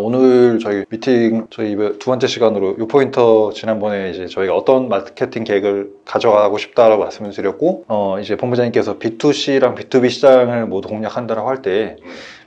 오늘 저희 미팅 저희 두 번째 시간으로 유포인터 지난번에 이제 저희가 어떤 마케팅 계획을 가져가고 싶다라고 말씀을 드렸고 이제 본부장님께서 B2C랑 B2B 시장을 모두 공략한다라고 할 때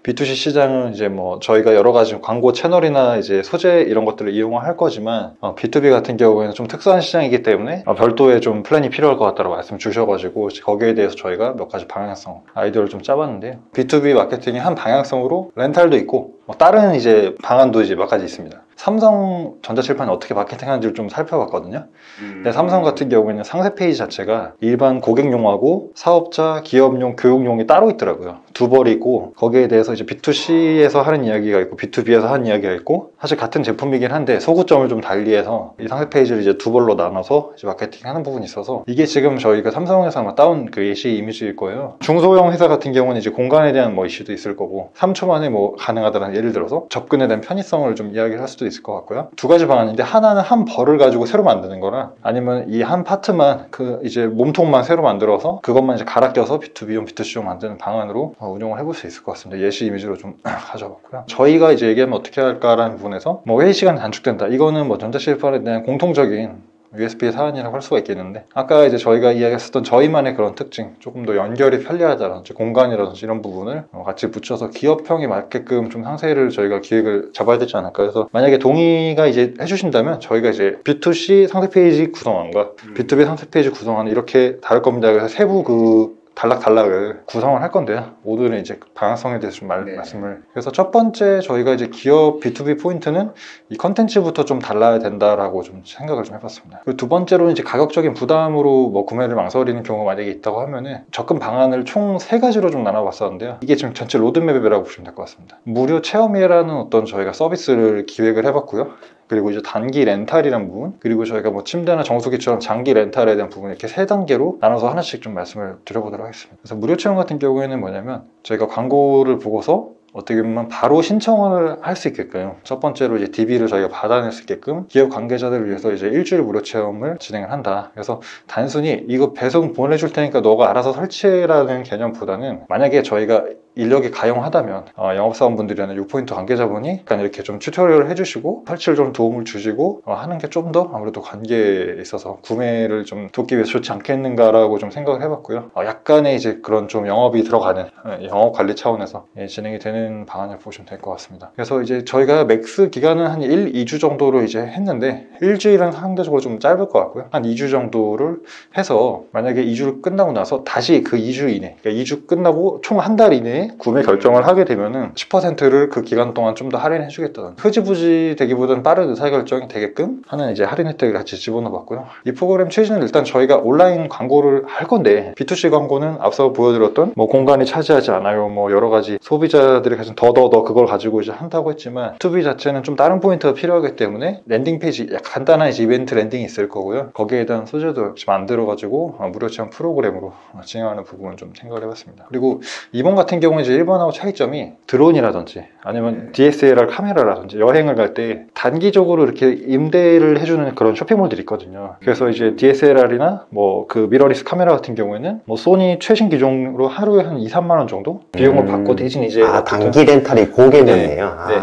B2C 시장은 이제 뭐 저희가 여러 가지 광고 채널이나 이제 소재 이런 것들을 이용할 거지만 B2B 같은 경우에는 좀 특수한 시장이기 때문에 별도의 좀 플랜이 필요할 것 같다고 말씀 주셔가지고 거기에 대해서 저희가 몇 가지 방향성 아이디어를 좀 짜봤는데요. B2B 마케팅의 한 방향성으로 렌탈도 있고 다른 이제 방안도 이제 몇 가지 있습니다. 삼성 전자칠판이 어떻게 마케팅하는지를 좀 살펴봤거든요. 근데 삼성 같은 경우에는 상세 페이지 자체가 일반 고객용하고 사업자, 기업용, 교육용이 따로 있더라고요. 두 벌이 있고 거기에 대해서 이제 B2C에서 하는 이야기가 있고 B2B에서 하는 이야기가 있고 사실 같은 제품이긴 한데 소구점을 좀 달리해서 이 상세 페이지를 이제 두 벌로 나눠서 이제 마케팅하는 부분이 있어서 이게 지금 저희가 삼성에서 아마 따온 그 예시 이미지일 거예요. 중소형 회사 같은 경우는 이제 공간에 대한 뭐 이슈도 있을 거고 3초 만에 뭐 가능하다는 예를 들어서 접근에 대한 편의성을 좀 이야기를 할 수도 있을 것 같고요. 두 가지 방안인데 하나는 한 벌을 가지고 새로 만드는 거라 아니면 이 한 파트만 그 이제 몸통만 새로 만들어서 그것만 이제 갈아 껴서 B2B용, B2C용 만드는 방안으로 운용을 해볼 수 있을 것 같습니다. 예시 이미지로 좀 가져봤고요. 저희가 이제 얘기하면 어떻게 할까라는 부분에서 뭐 회의 시간이 단축된다. 이거는 뭐 전자칠판에 대한 공통적인 USP 사안이라고 할 수가 있겠는데 아까 이제 저희가 이야기했었던 저희만의 그런 특징 조금 더 연결이 편리하다든지 공간이라든지 이런 부분을 같이 붙여서 기업형이 맞게끔 좀 상세를 저희가 기획을 잡아야 되지 않을까. 그래서 만약에 동의가 이제 해주신다면 저희가 이제 B2C 상세 페이지 구성안과 B2B 상세 페이지 구성안을 이렇게 다룰 겁니다. 그래서 세부 그 단락을 구성을 할 건데요. 오늘은 이제 방향성에 대해서 좀 말씀을. 그래서 첫 번째 저희가 이제 기업 B2B 포인트는 이 컨텐츠부터 좀 달라야 된다라고 좀 생각을 좀 해봤습니다. 그리고 두 번째로는 이제 가격적인 부담으로 뭐 구매를 망설이는 경우가 만약에 있다고 하면은 접근 방안을 총 3가지로 좀 나눠봤었는데요. 이게 지금 전체 로드맵이라고 보시면 될 것 같습니다. 무료 체험이라는 어떤 저희가 서비스를 기획을 해봤고요. 그리고 이제 단기 렌탈이라는 부분, 그리고 저희가 뭐 침대나 정수기처럼 장기 렌탈에 대한 부분 이렇게 3단계로 나눠서 하나씩 좀 말씀을 드려보도록 하겠습니다. 그래서 무료 체험 같은 경우에는 뭐냐면 저희가 광고를 보고서 어떻게 보면 바로 신청을 할 수 있게끔 첫 번째로 이제 DB를 저희가 받아낼 수 있게끔 기업 관계자들을 위해서 이제 일주일 무료 체험을 진행을 한다. 그래서 단순히 이거 배송 보내줄 테니까 너가 알아서 설치해라는 개념보다는 만약에 저희가 인력이 가용하다면 영업사원분들이나 유포인트 관계자분이 약간 이렇게 좀 튜토리얼을 해주시고 설치를 좀 도움을 주시고 하는 게 좀 더 아무래도 관계에 있어서 구매를 좀 돕기 위해서 좋지 않겠는가라고 좀 생각을 해봤고요. 약간의 이제 그런 좀 영업이 들어가는 영업 관리 차원에서 진행이 되는 방안을 보시면 될 것 같습니다. 그래서 이제 저희가 맥스 기간은 한 1, 2주 정도로 이제 했는데 일주일은 상대적으로 좀 짧을 것 같고요. 한 2주 정도를 해서 만약에 2주를 끝나고 나서 다시 그 2주 이내, 그러니까 2주 끝나고 총 한 달 이내에 구매 결정을 하게 되면은 10%를 그 기간 동안 좀 더 할인해 주겠다는 흐지부지 되기보다는 빠른 의사결정이 되게끔 하는 이제 할인 혜택을 같이 집어넣어봤고요. 이 프로그램 취지는 일단 저희가 온라인 광고를 할 건데 B2C 광고는 앞서 보여드렸던 뭐 공간이 차지하지 않아요. 뭐 여러 가지 소비자들이 가진 더 그걸 가지고 이제 한다고 했지만 B2B 자체는 좀 다른 포인트가 필요하기 때문에 랜딩 페이지 간단한 이제 이벤트 랜딩이 있을 거고요. 거기에 대한 소재도 역시 만들어가지고 무료 체험 프로그램으로 진행하는 부분을 좀 생각을 해봤습니다. 그리고 이번 같은 경우는 이제 일본하고 차이점이 드론이라든지 아니면 DSLR 카메라라든지 여행을 갈 때 단기적으로 이렇게 임대를 해주는 그런 쇼핑몰들이 있거든요. 그래서 이제 DSLR이나 뭐 그 미러리스 카메라 같은 경우에는 뭐 소니 최신 기종으로 하루에 한 2, 3만 원 정도 비용을 받고 대신 이제 단기 렌탈이 그 개념이에요. 네.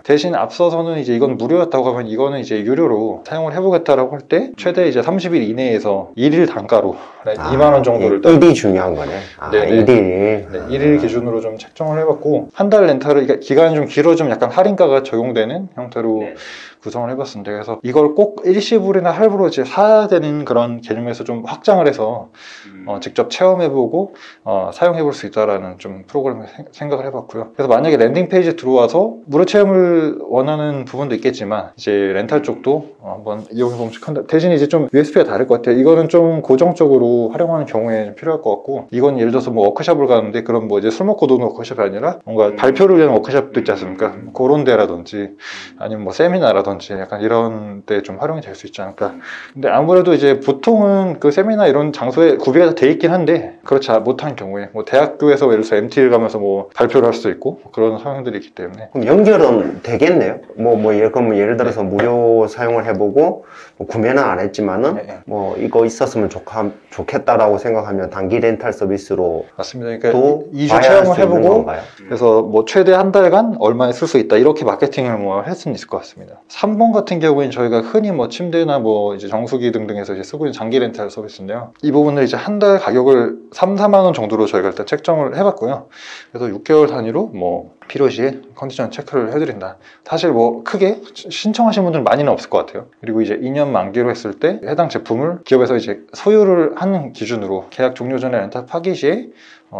대신 앞서서는 이제 이건 무료였다고 하면 이거는 이제 유료로 사용을 해보겠다라고 할 때 최대 이제 30일 이내에서 1일 단가로 2만 원 정도를 1일이 중요한 거네. 1일. 1일 기준으로 좀 책정을 해봤고 한 달 렌탈을 그러니까 기간이 좀 길어지면 약간 할인가가 적용되는 형태로 구성을 해봤습니다. 그래서 이걸 꼭 일시불이나 할부로 이제 사야 되는 그런 개념에서 좀 확장을 해서 직접 체험해보고 사용해볼 수 있다라는 좀 프로그램을 생각을 해봤고요. 그래서 만약에 랜딩 페이지에 들어와서 무료 체험을 원하는 부분도 있겠지만 이제 렌탈 쪽도 한번 이용해보면 좋겠다. 대신 이제 좀 USP가 다를 것 같아요. 이거는 좀 고정적으로 활용하는 경우에 필요할 것 같고 이건 예를 들어서 뭐 워크숍을 가는데 그럼 뭐 이제 술 먹고 써놓고 노는 워크숍이 아니라 뭔가 발표를 위한 워크숍도 있지 않습니까? 그런 데라든지 아니면 뭐 세미나라든지 약간 이런 데 좀 활용이 될 수 있지 않을까. 근데 아무래도 이제 보통은 그 세미나 이런 장소에 구비가 돼 있긴 한데 그렇지 못한 경우에 뭐 대학교에서 예를 들어서 MT를 가면서 뭐 발표를 할 수도 있고 뭐 그런 상황들이 있기 때문에. 그럼 연결은 되겠네요. 예를 들어서 무료 사용을 해보고 뭐 구매는 안 했지만은 뭐 이거 있었으면 좋겠다라고 생각하면 단기 렌탈 서비스로 맞습니다. 그러니까 2주 체험을 해보고 그래서 뭐 최대 한 달간 얼마에 쓸 수 있다 이렇게 마케팅을 뭐 할 수는 있을 것 같습니다. 3번 같은 경우에는 저희가 흔히 뭐 침대나 뭐 이제 정수기 등등에서 이제 쓰고 있는 장기 렌탈 서비스인데요. 이 부분을 이제 한 달 가격을 3, 4만 원 정도로 저희가 일단 책정을 해봤고요. 그래서 6개월 단위로 뭐 필요시에 컨디션 체크를 해드린다. 사실 뭐 크게 신청하신 분들은 많이는 없을 것 같아요. 그리고 이제 2년 만기로 했을 때 해당 제품을 기업에서 이제 소유를 하는 기준으로 계약 종료 전에 렌탈 파기 시에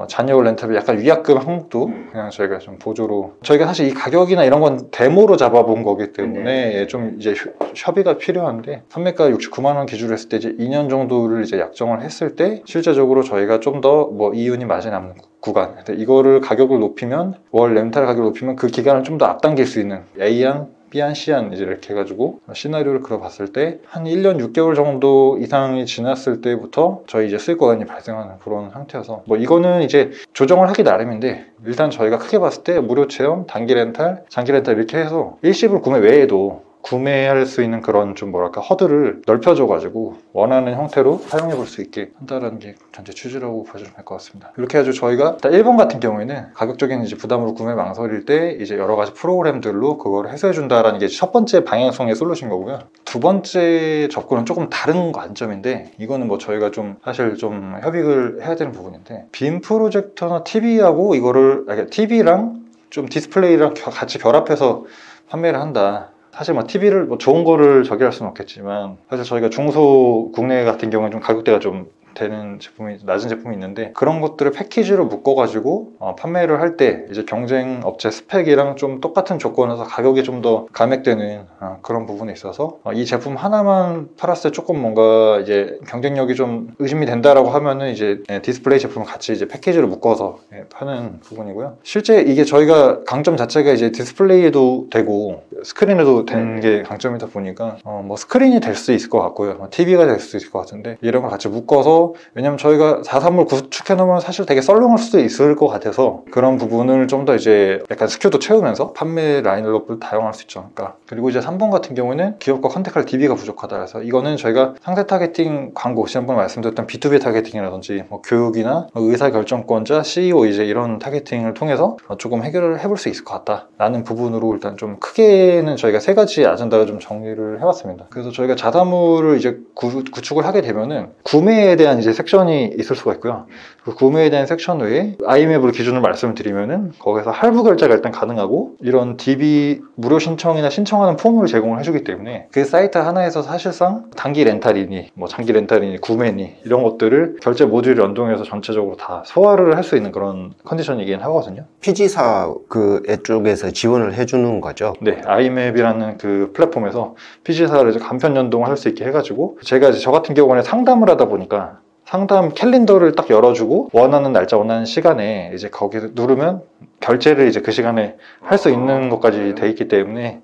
잔여월 렌탈비 약간 위약금 항목도 그냥 저희가 좀 보조로, 저희가 사실 이 가격이나 이런 건 데모로 잡아본 거기 때문에 좀 이제 협의가 필요한데, 판매가 69만 원 기준으로 했을 때 이제 2년 정도를 이제 약정을 했을 때 실제적으로 저희가 좀 더 뭐 이윤이 많이 남는 구간, 이거를 가격을 높이면, 월 렌탈 가격을 높이면 그 기간을 좀 더 앞당길 수 있는 A안, B안, C안 이제 이렇게 해가지고 시나리오를 그려봤을 때 한 1년 6개월 정도 이상이 지났을 때부터 저희 이제 수익과금이 발생하는 그런 상태여서, 뭐 이거는 이제 조정을 하기 나름인데, 일단 저희가 크게 봤을 때 무료 체험, 단기 렌탈, 장기 렌탈 이렇게 해서 일시불 구매 외에도 구매할 수 있는 그런 좀 뭐랄까 허들을 넓혀줘가지고 원하는 형태로 사용해 볼 수 있게 한다는 게 전체 취지라고 보시면 될 것 같습니다. 이렇게 해가지고 저희가 일단 1번 같은 경우에는 가격적인 이제 부담으로 구매 망설일 때 이제 여러 가지 프로그램들로 그걸 해소해 준다라는 게 첫 번째 방향성의 솔루션 거고요. 두 번째 접근은 조금 다른 관점인데, 이거는 뭐 저희가 좀 사실 좀 협의를 해야 되는 부분인데, 빔 프로젝터나 TV하고 이거를 TV랑 좀 디스플레이랑 같이 결합해서 판매를 한다. 사실 뭐 TV를 뭐 좋은 거를 저기 할 수는 없겠지만, 사실 저희가 중소 국내 같은 경우는 좀 가격대가 좀 되는 제품이, 낮은 제품이 있는데, 그런 것들을 패키지로 묶어가지고 판매를 할 때 이제 경쟁 업체 스펙이랑 좀 똑같은 조건에서 가격이 좀 더 감액되는 그런 부분에 있어서, 이 제품 하나만 팔았을 때 조금 뭔가 이제 경쟁력이 좀 의심이 된다라고 하면은 이제 디스플레이 제품을 같이 이제 패키지로 묶어서 파는 부분이고요. 실제 이게 저희가 강점 자체가 이제 디스플레이도 되고 스크린에도 되는 게 강점이다 보니까 뭐 스크린이 될 수 있을 것 같고요, TV가 될 수 있을 것 같은데, 이런 걸 같이 묶어서, 왜냐면 저희가 4산물 구축해 놓으면 사실 되게 썰렁할 수도 있을 것 같아서, 그런 부분을 좀 더 이제 약간 스큐도 채우면서 판매 라인업을 다양할 수 있지 않을까. 그리고 이제 3번 같은 경우는 기업과 컨택할 DB가 부족하다. 그래서 이거는 저희가 상세 타겟팅 광고, 지난번에 말씀드렸던 B2B 타겟팅이라든지 뭐 교육이나 의사결정권자, CEO 이제 이런 타겟팅을 통해서 조금 해결을 해볼 수 있을 것 같다라는 부분으로 일단 좀 크게는 저희가 3가지 아젠다를 좀 정리를 해봤습니다. 그래서 저희가 자사물을 이제 구축을 하게 되면은 구매에 대한 이제 섹션이 있을 수가 있고요. 그 구매에 대한 섹션 외에 아이맵으로 기준을 말씀드리면은 거기서 할부 결제가 일단 가능하고, 이런 DB 무료 신청이나 신청하는 폼을 제공을 해주기 때문에 그 사이트 하나에서 사실상 단기 렌탈이니 뭐 장기 렌탈이니 구매니 이런 것들을 결제 모듈을 연동해서 전체적으로 다 소화를 할 수 있는 그런 컨디션이긴 하거든요. PG사 그 애 쪽에서 지원을 해주는 거죠? 네, 아이맵이라는 그 플랫폼에서 PG사를 이제 간편 연동을 할 수 있게 해가지고, 제가 이제 저 같은 경우는 상담을 하다 보니까 상담 캘린더를 딱 열어주고 원하는 날짜, 원하는 시간에 이제 거기 누르면 결제를 이제 그 시간에 할 수 있는 것까지 돼 있기 때문에,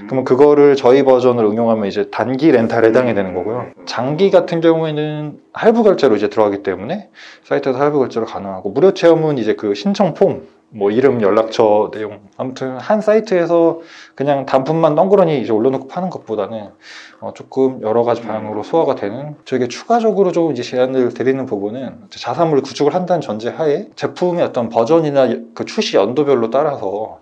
그러면 그거를 저희 버전을 응용하면 이제 단기 렌탈에 해당이 되는 거고요. 장기 같은 경우에는 할부 결제로 이제 들어가기 때문에 사이트에서 할부 결제로 가능하고, 무료 체험은 이제 그 신청 폼, 뭐 이름, 연락처 내용, 아무튼 한 사이트에서 그냥 단품만 덩그러니 이제 올려놓고 파는 것보다는 조금 여러 가지 방향으로 소화가 되는, 저에게 추가적으로 좀 이제 제안을 드리는 부분은, 자사물 구축을 한다는 전제 하에 제품의 어떤 버전이나 그 출시 연도별로 따라서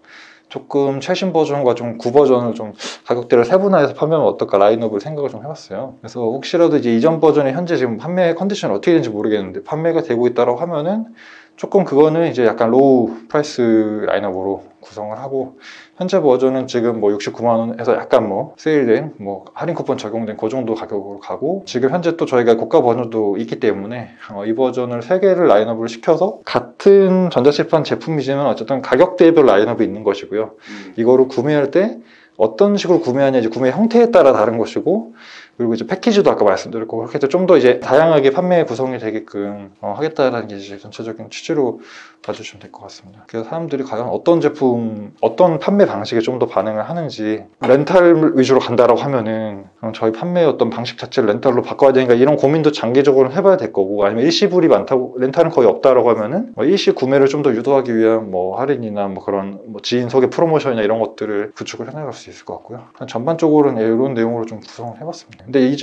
조금 최신 버전과 좀 구버전을 좀 가격대를 세분화해서 판매하면 어떨까 라인업을 생각을 좀 해봤어요. 그래서 혹시라도 이제 이전 버전이 현재 지금 판매 컨디션이 어떻게 되는지 모르겠는데 판매가 되고 있다고 하면은 조금 그거는 이제 약간 로우 프라이스 라인업으로 구성을 하고, 현재 버전은 지금 뭐 69만 원에서 약간 뭐 세일된 뭐 할인 쿠폰 적용된 그 정도 가격으로 가고, 지금 현재 또 저희가 고가 버전도 있기 때문에 이 버전을 3개를 라인업을 시켜서 같은 전자칠판 제품이지만 어쨌든 가격대별 라인업이 있는 것이고요. 이거를 구매할 때 어떤 식으로 구매하냐 이제 구매 형태에 따라 다른 것이고, 그리고 이제 패키지도 아까 말씀드렸고, 그렇게 해서 좀 더 이제 다양하게 판매 구성이 되게끔 하겠다라는 게 이제 전체적인 취지로 봐주시면 될 것 같습니다. 그래서 사람들이 과연 어떤 제품, 어떤 판매 방식에 좀 더 반응을 하는지, 렌탈 위주로 간다라고 하면은 그럼 저희 판매 어떤 방식 자체를 렌탈로 바꿔야 되니까 이런 고민도 장기적으로 해봐야 될 거고, 아니면 일시불이 많다고 렌탈은 거의 없다라고 하면은 일시 구매를 좀 더 유도하기 위한 뭐 할인이나 뭐 그런 뭐 지인 소개 프로모션이나 이런 것들을 구축을 해나갈 수 있을 것 같고요. 전반적으로는 이런 내용으로 좀 구성을 해봤습니다. 근데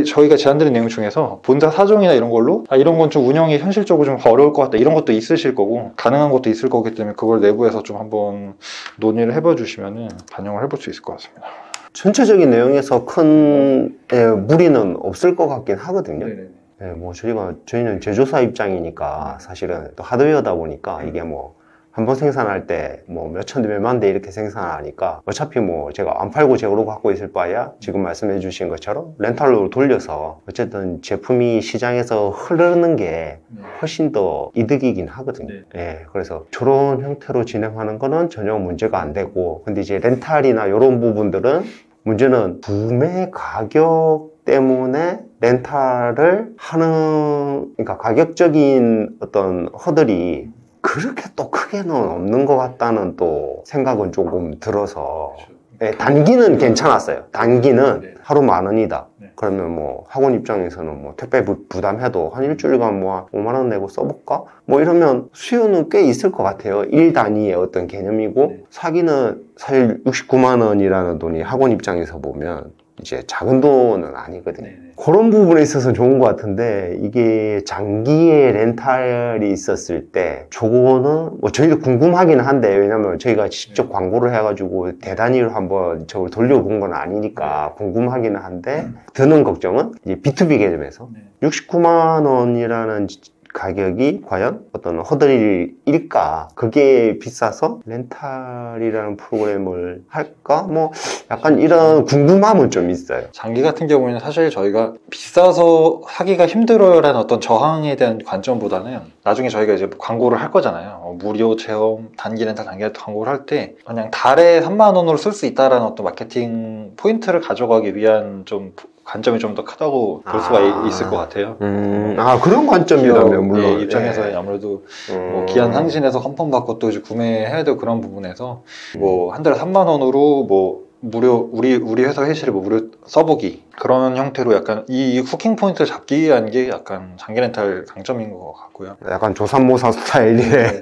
저희가 제안드린 내용 중에서 본사 사정이나 이런 걸로 이런 건 좀 운영이 현실적으로 좀 어려울 것 같다 이런 것도 있으실 거고, 가능한 것도 있을 거기 때문에 그걸 내부에서 좀 한번 논의를 해봐 주시면은 반영을 해볼 수 있을 것 같습니다. 전체적인 내용에서 큰 무리는 없을 것 같긴 하거든요. 네, 뭐 저희는 제조사 입장이니까 사실은 또 하드웨어다 보니까 이게 뭐 한 번 생산할 때 뭐 몇천 대 몇만 대 이렇게 생산하니까 어차피 뭐 제가 안 팔고 제로 갖고 있을 바에야 지금 말씀해 주신 것처럼 렌탈로 돌려서 어쨌든 제품이 시장에서 흐르는 게 훨씬 더 이득이긴 하거든요. 네, 그래서 저런 형태로 진행하는 거는 전혀 문제가 안 되고, 근데 이제 렌탈이나 이런 부분들은 문제는 구매 가격 때문에 렌탈을 하는, 그러니까 가격적인 어떤 허들이 그렇게 또 크게는 없는 것 같다는 또 생각은 조금 들어서. 네, 단기는 괜찮았어요. 단기는 하루 10,000원이다. 그러면 뭐 학원 입장에서는 뭐 택배 부담해도 한 일주일간 뭐 50,000원 내고 써볼까? 뭐 이러면 수요는 꽤 있을 것 같아요. 일 단위의 어떤 개념이고, 사기는 사실 69만 원이라는 돈이 학원 입장에서 보면 이제 작은 돈은 아니거든요. 그런 부분에 있어서 좋은 것 같은데, 이게 장기의 렌탈이 있었을 때 저거는 뭐 저희도 궁금하긴 한데, 왜냐면 저희가 직접 광고를 해가지고 대단위로 한번 저걸 돌려본 건 아니니까 궁금하기는 한데, 드는 걱정은 이제 B2B 개념에서 69만 원이라는 가격이 과연 어떤 허들일까? 그게 비싸서 렌탈이라는 프로그램을 할까? 뭐 약간 이런 궁금함은 좀 있어요. 장기 같은 경우에는 사실 저희가 비싸서 하기가 힘들어요라는 어떤 저항에 대한 관점보다는, 나중에 저희가 이제 광고를 할 거잖아요. 무료 체험, 단기 렌탈, 장기 렌탈 광고를 할 때 그냥 달에 3만 원으로 쓸 수 있다라는 어떤 마케팅 포인트를 가져가기 위한 좀 관점이 좀 더 크다고 볼 수가 있을 것 같아요. 그런 관점이라면 물론 입장에서 아무래도 뭐 기한 상신해서 컨펌 받고 또 이제 구매해야 되고, 그런 부분에서 뭐 한 달에 3만 원으로 뭐 무료 우리 회사 회시를 뭐 무료 써보기, 그런 형태로 약간 이 후킹 포인트를 잡기 위한 게 약간 장기 렌탈 강점인 것 같고요. 약간 조삼모사 스타일이네.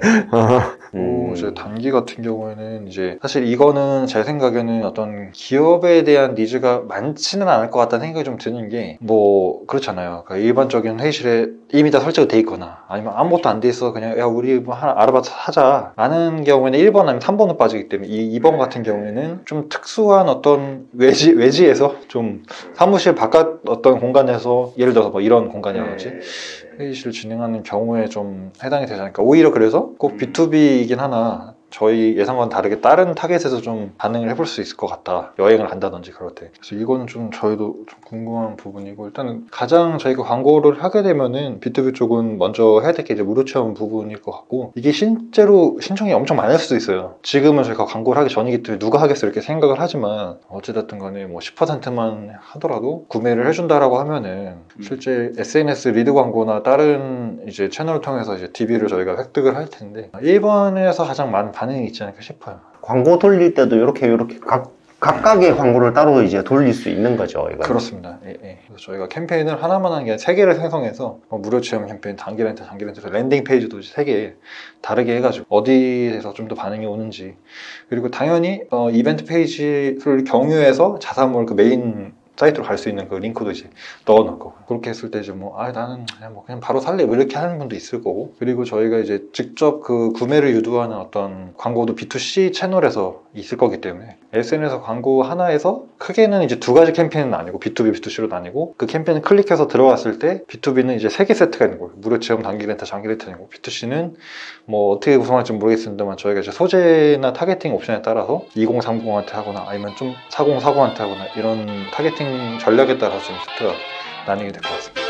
이제 단기 같은 경우에는 이제 사실 이거는 제 생각에는 어떤 기업에 대한 니즈가 많지는 않을 것 같다는 생각이 좀 드는 게, 뭐 그렇잖아요. 그러니까 일반적인 회의실에 이미 다 설치가 돼 있거나 아니면 아무것도 안 돼 있어 그냥 야 우리 뭐 하나 알아봐서 하자 라는 경우에는 1번 아니면 3번으로 빠지기 때문에, 이 2번 같은 경우에는 좀 특수한 어떤 외지에서 좀 사무실 바깥 어떤 공간에서, 예를 들어서 뭐 이런 공간이라든지 회의실을 진행하는 경우에 좀 해당이 되지 않을까. 오히려 그래서 꼭 B2B이긴 하나 저희 예상과는 다르게 다른 타겟에서 좀 반응을 해볼 수 있을 것 같다. 여행을 간다든지 그럴 때. 그래서 이거는 좀 저희도 좀 궁금한 부분이고, 일단은 가장 저희가 광고를 하게 되면은 B2B 쪽은 먼저 해야 될 게 이제 무료 체험 부분일 것 같고, 이게 실제로 신청이 엄청 많을 수도 있어요. 지금은 저희가 광고를 하기 전이기 때문에 누가 하겠어 이렇게 생각을 하지만, 어찌됐든 간에 뭐 10%만 하더라도 구매를 해준다라고 하면은 실제 SNS 리드 광고나 다른 이제 채널을 통해서 이제 DB를 저희가 획득을 할 텐데, 1번에서 가장 많은 반응이 있지 않을까 싶어요. 광고 돌릴 때도 이렇게 각각의 광고를 따로 이제 돌릴 수 있는 거죠, 이거는. 그렇습니다. 예. 그래서 저희가 캠페인을 하나만 하는 게 아니라 3개를 생성해서 무료 체험 캠페인, 단기 렌탈, 장기 렌탈, 랜딩 페이지도 3개 다르게 해가지고 어디에서 좀 더 반응이 오는지, 그리고 당연히 이벤트 페이지를 경유해서 자사몰 그 메인 사이트로 갈 수 있는 그 링크도 이제 넣어놓을 거고, 그렇게 했을 때 이제 나는 그냥 바로 살래 뭐 이렇게 하는 분도 있을 거고, 그리고 저희가 이제 직접 그 구매를 유도하는 어떤 광고도 B2C 채널에서 있을 거기 때문에, SNS 광고 하나에서 크게는 이제 2가지 캠페인은 아니고 B2B, B2C로 나뉘고, 그 캠페인을 클릭해서 들어갔을 때 B2B는 이제 3개 세트가 있는 거예요. 무료 체험, 단기 렌탈, 장기 렌탈이고, B2C는 뭐 어떻게 구성할지 모르겠습니다만 저희가 이제 소재나 타겟팅 옵션에 따라서 2030한테 하거나 아니면 좀 4040한테 하거나 이런 타겟팅 전략에 따라서 좀 세트가 나뉘게 될 것 같습니다.